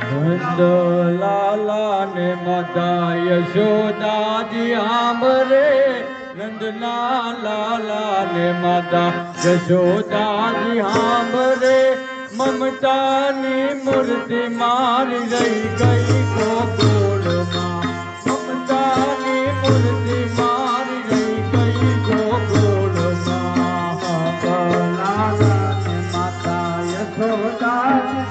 નંદ લાલા ને માતા યશોદાજી આંબરે નંદના લાલા ને માતા યશોદાજી આંબરે મમતાની મૂર્તિ મારી રહી ગઈ ગોકુળમાં મમતાની મૂર્તિ મારી રહી ગઈ ગોકુળમાં લાલા ને માતા યશોદાજી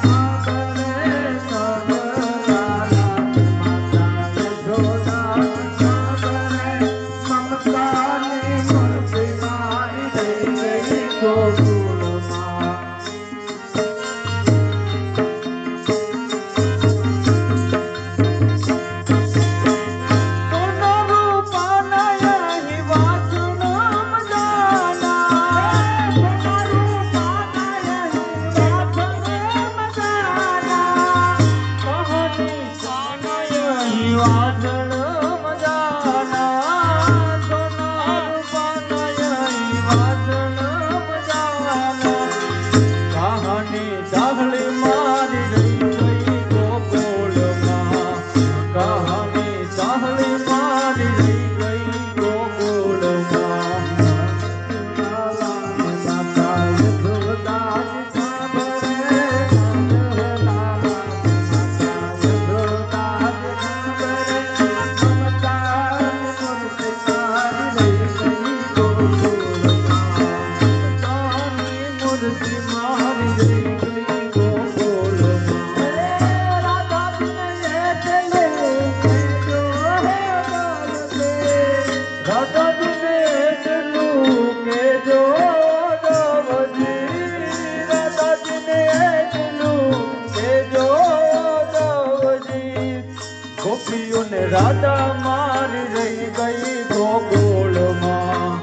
રાધા મારી રહી ગઈ ગોકુળમાં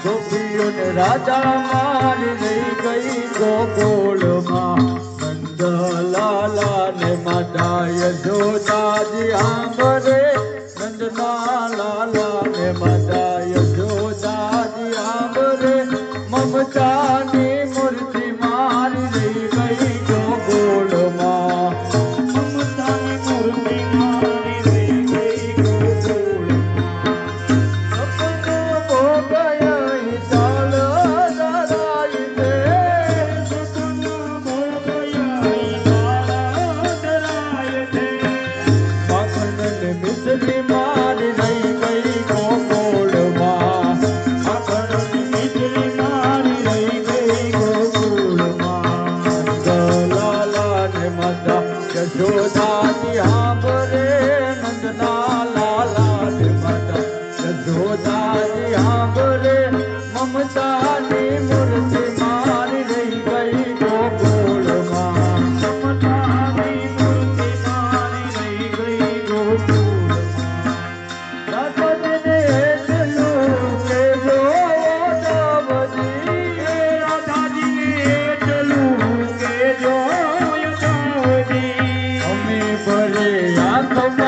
ગોપીઓને રાધા મારી રહી ગઈ ગોકુળમાં નંદ લાલા ને માતા યશોદાજી આંબરે નંદના લાલા ને માતા યશોદાજી આંબરે મમતાની મૂર્તિ મારી રહી ગઈ ગોકુળમાં મમતાની મૂર્તિ યશોદાજી આંબરે નંદના લાલા ને માતા યશોદાજી આંબરે મમતાની મૂર્તિ મારી રહી ગઈ ગોકુળમાં મમતાની મૂર્તિ મારી રહી ગઈ ગોકુળમાં રાધાજીને એટલું કેજો રાધાજીને એટલું કેજો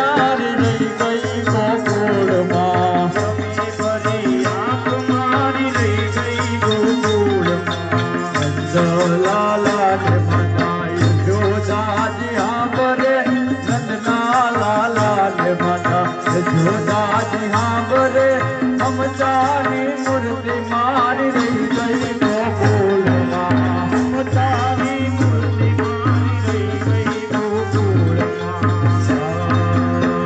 મારી રહી ગઈ ગોકુળમાં આંખ મારી રહી ગઈ ગોકુળમાં લાલા ને માતા યશોદાજી આંબરે નંદના લાલા ને માતા યશોદા